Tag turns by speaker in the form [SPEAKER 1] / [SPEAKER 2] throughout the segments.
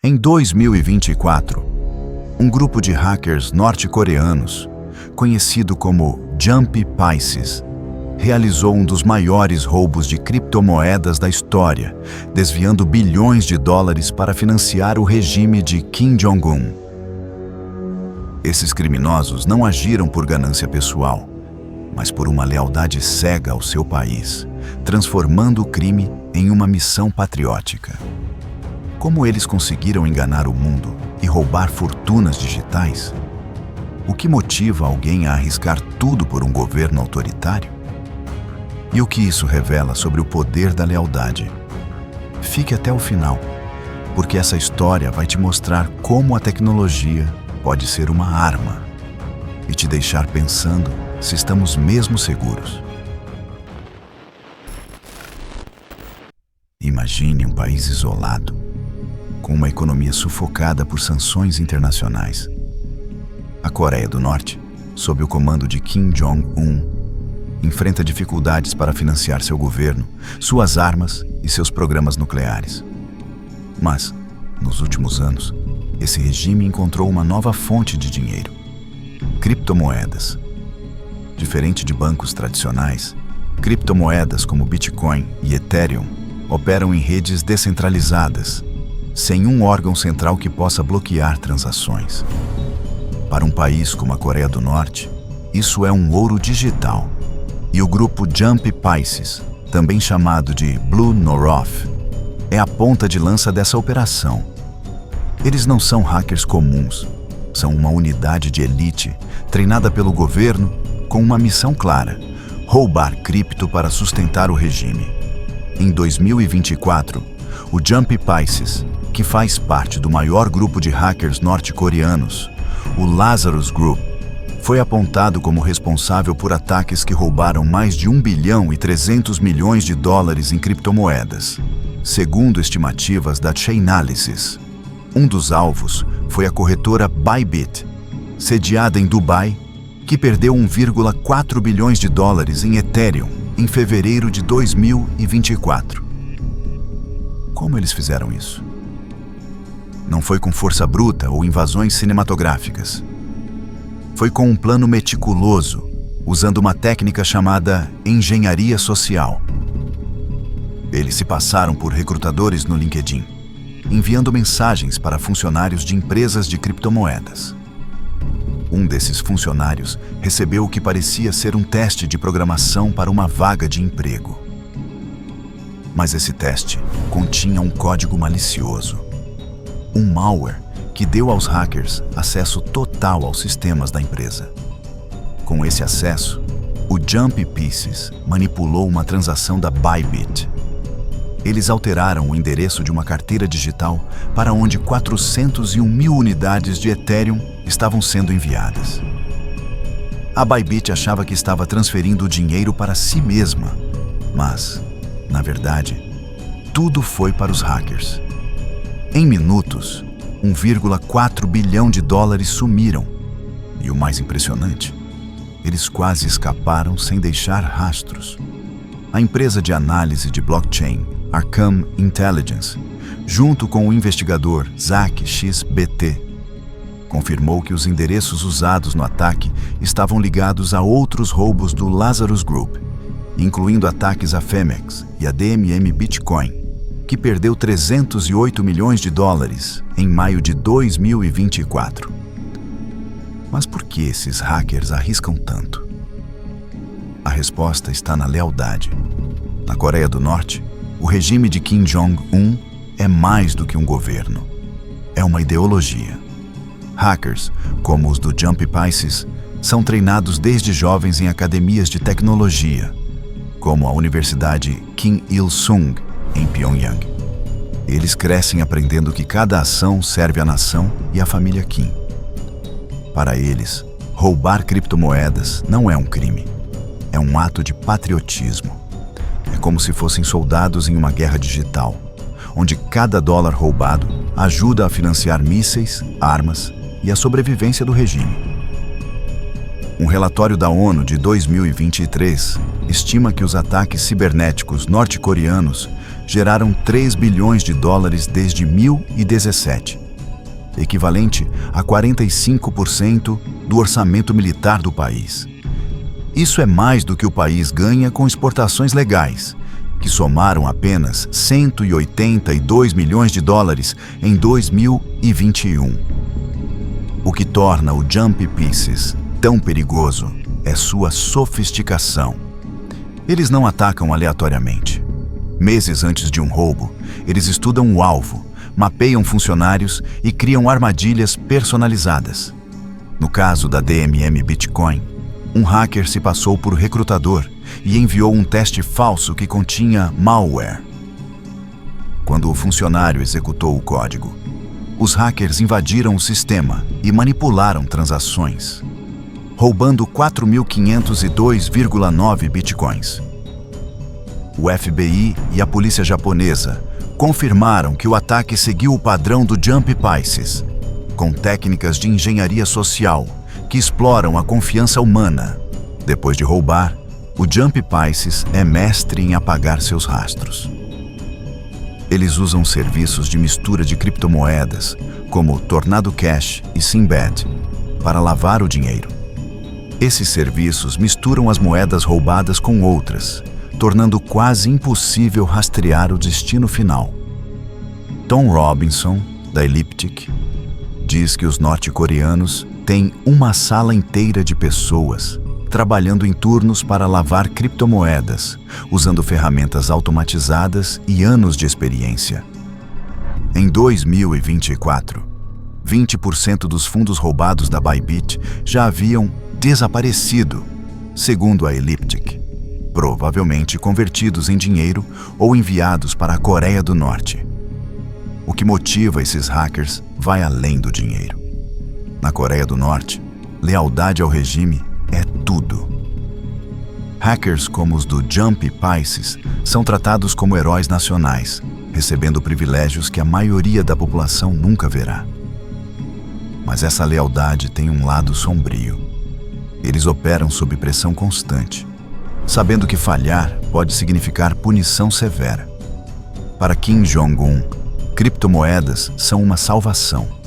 [SPEAKER 1] Em 2024, um grupo de hackers norte-coreanos, conhecido como Jump Pisces, realizou um dos maiores roubos de criptomoedas da história, desviando bilhões de dólares para financiar o regime de Kim Jong-un. Esses criminosos não agiram por ganância pessoal, mas por uma lealdade cega ao seu país, transformando o crime em uma missão patriótica. Como eles conseguiram enganar o mundo e roubar fortunas digitais? O que motiva alguém a arriscar tudo por um governo autoritário? E o que isso revela sobre o poder da lealdade? Fique até o final, porque essa história vai te mostrar como a tecnologia pode ser uma arma e te deixar pensando se estamos mesmo seguros. Imagine um país isolado, com uma economia sufocada por sanções internacionais. A Coreia do Norte, sob o comando de Kim Jong-un, enfrenta dificuldades para financiar seu governo, suas armas e seus programas nucleares. Mas, nos últimos anos, esse regime encontrou uma nova fonte de dinheiro: criptomoedas. Diferente de bancos tradicionais, criptomoedas como Bitcoin e Ethereum operam em redes descentralizadas, sem um órgão central que possa bloquear transações. Para um país como a Coreia do Norte, isso é um ouro digital. E o grupo Jump Pisces, também chamado de Blue North, é a ponta de lança dessa operação. Eles não são hackers comuns, são uma unidade de elite treinada pelo governo com uma missão clara: roubar cripto para sustentar o regime. Em 2024, o Jump Pisces, que faz parte do maior grupo de hackers norte-coreanos, o Lazarus Group, foi apontado como responsável por ataques que roubaram mais de 1 bilhão e 300 milhões de dólares em criptomoedas, segundo estimativas da Chainalysis. Um dos alvos foi a corretora Bybit, sediada em Dubai, que perdeu 1,4 bilhões de dólares em Ethereum em fevereiro de 2024. Como eles fizeram isso? Não foi com força bruta ou invasões cinematográficas. Foi com um plano meticuloso, usando uma técnica chamada engenharia social. Eles se passaram por recrutadores no LinkedIn, enviando mensagens para funcionários de empresas de criptomoedas. Um desses funcionários recebeu o que parecia ser um teste de programação para uma vaga de emprego. Mas esse teste continha um código malicioso, um malware que deu aos hackers acesso total aos sistemas da empresa. Com esse acesso, o Jump Pisces manipulou uma transação da Bybit. Eles alteraram o endereço de uma carteira digital para onde 401 mil unidades de Ethereum estavam sendo enviadas. A Bybit achava que estava transferindo o dinheiro para si mesma, mas, na verdade, tudo foi para os hackers. Em minutos, 1,4 bilhão de dólares sumiram. E o mais impressionante, eles quase escaparam sem deixar rastros. A empresa de análise de blockchain, Arkham Intelligence, junto com o investigador Zach XBT, confirmou que os endereços usados no ataque estavam ligados a outros roubos do Lazarus Group, incluindo ataques a Femex e a DMM Bitcoin, que perdeu 308 milhões de dólares em maio de 2024. Mas por que esses hackers arriscam tanto? A resposta está na lealdade. Na Coreia do Norte, o regime de Kim Jong-un é mais do que um governo. É uma ideologia. Hackers, como os do Jump Pisces, são treinados desde jovens em academias de tecnologia, como a Universidade Kim Il-sung, em Pyongyang. Eles crescem aprendendo que cada ação serve à nação e à família Kim. Para eles, roubar criptomoedas não é um crime, é um ato de patriotismo. É como se fossem soldados em uma guerra digital, onde cada dólar roubado ajuda a financiar mísseis, armas e a sobrevivência do regime. Um relatório da ONU de 2023 estima que os ataques cibernéticos norte-coreanos geraram 3 bilhões de dólares desde 2017, equivalente a 45% do orçamento militar do país. Isso é mais do que o país ganha com exportações legais, que somaram apenas 182 milhões de dólares em 2021. O que torna o Jump Pieces tão perigoso é sua sofisticação. Eles não atacam aleatoriamente. Meses antes de um roubo, eles estudam o alvo, mapeiam funcionários e criam armadilhas personalizadas. No caso da DMM Bitcoin, um hacker se passou por recrutador e enviou um teste falso que continha malware. Quando o funcionário executou o código, os hackers invadiram o sistema e manipularam transações, roubando 4.502,9 bitcoins. O FBI e a polícia japonesa confirmaram que o ataque seguiu o padrão do Jump Pieces, com técnicas de engenharia social que exploram a confiança humana. Depois de roubar, o Jump Pieces é mestre em apagar seus rastros. Eles usam serviços de mistura de criptomoedas, como Tornado Cash e Sinbad, para lavar o dinheiro. Esses serviços misturam as moedas roubadas com outras, tornando quase impossível rastrear o destino final. Tom Robinson, da Elliptic, diz que os norte-coreanos têm uma sala inteira de pessoas trabalhando em turnos para lavar criptomoedas, usando ferramentas automatizadas e anos de experiência. Em 2024, 20% dos fundos roubados da Bybit já haviam desaparecido, segundo a Elliptic, provavelmente convertidos em dinheiro ou enviados para a Coreia do Norte. O que motiva esses hackers vai além do dinheiro. Na Coreia do Norte, lealdade ao regime é tudo. Hackers como os do Jump Pieces são tratados como heróis nacionais, recebendo privilégios que a maioria da população nunca verá. Mas essa lealdade tem um lado sombrio. Eles operam sob pressão constante, sabendo que falhar pode significar punição severa. Para Kim Jong-un, criptomoedas são uma salvação.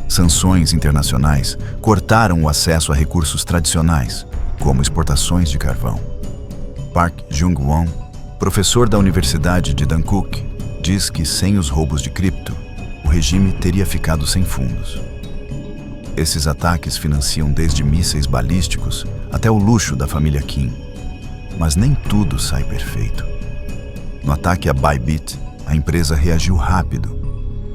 [SPEAKER 1] Sanções internacionais cortaram o acesso a recursos tradicionais, como exportações de carvão. Park Jung-won, professor da Universidade de Dankook, diz que sem os roubos de cripto, o regime teria ficado sem fundos. Esses ataques financiam desde mísseis balísticos até o luxo da família Kim. Mas nem tudo sai perfeito. No ataque à Bybit, a empresa reagiu rápido,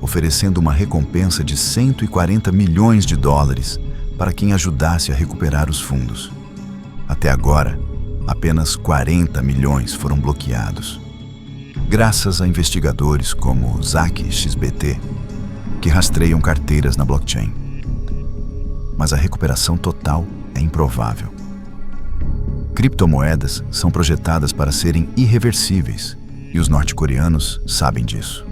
[SPEAKER 1] oferecendo uma recompensa de 140 milhões de dólares para quem ajudasse a recuperar os fundos. Até agora, apenas 40 milhões foram bloqueados, graças a investigadores como ZAC-XBT, que rastreiam carteiras na blockchain. Mas a recuperação total é improvável. Criptomoedas são projetadas para serem irreversíveis, e os norte-coreanos sabem disso.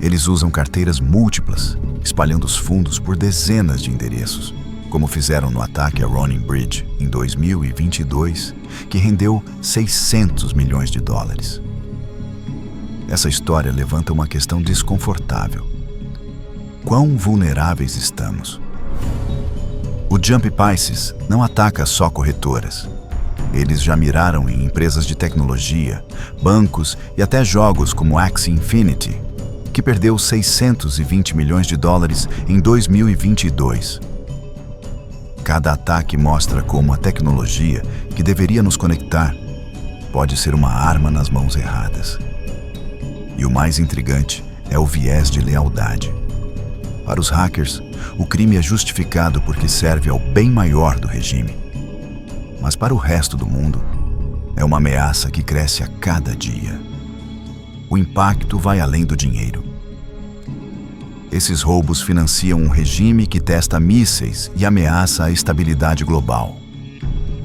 [SPEAKER 1] Eles usam carteiras múltiplas, espalhando os fundos por dezenas de endereços, como fizeram no ataque a Ronin Bridge em 2022, que rendeu 600 milhões de dólares. Essa história levanta uma questão desconfortável. Quão vulneráveis estamos? O Jump Pieces não ataca só corretoras. Eles já miraram em empresas de tecnologia, bancos e até jogos como Axie Infinity, que perdeu 620 milhões de dólares em 2022. Cada ataque mostra como a tecnologia, que deveria nos conectar, pode ser uma arma nas mãos erradas. E o mais intrigante é o viés de lealdade. Para os hackers, o crime é justificado porque serve ao bem maior do regime. Mas para o resto do mundo, é uma ameaça que cresce a cada dia. O impacto vai além do dinheiro. Esses roubos financiam um regime que testa mísseis e ameaça a estabilidade global.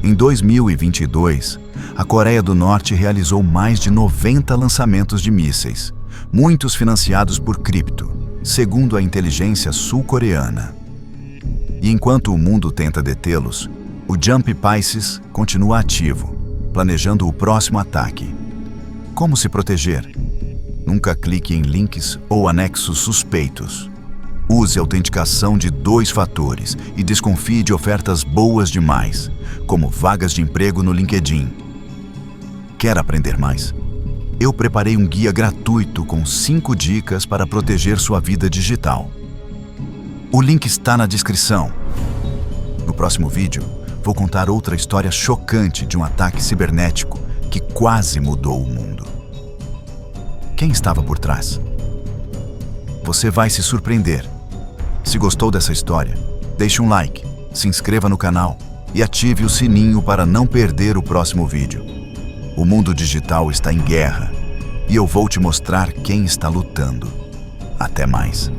[SPEAKER 1] Em 2022, a Coreia do Norte realizou mais de 90 lançamentos de mísseis, muitos financiados por cripto, segundo a inteligência sul-coreana. E enquanto o mundo tenta detê-los, o Jump Pieces continua ativo, planejando o próximo ataque. Como se proteger? Nunca clique em links ou anexos suspeitos. Use a autenticação de 2 fatores e desconfie de ofertas boas demais, como vagas de emprego no LinkedIn. Quer aprender mais? Eu preparei um guia gratuito com 5 dicas para proteger sua vida digital. O link está na descrição. No próximo vídeo, vou contar outra história chocante de um ataque cibernético que quase mudou o mundo. Quem estava por trás? Você vai se surpreender. Se gostou dessa história, deixe um like, se inscreva no canal e ative o sininho para não perder o próximo vídeo. O mundo digital está em guerra e eu vou te mostrar quem está lutando. Até mais.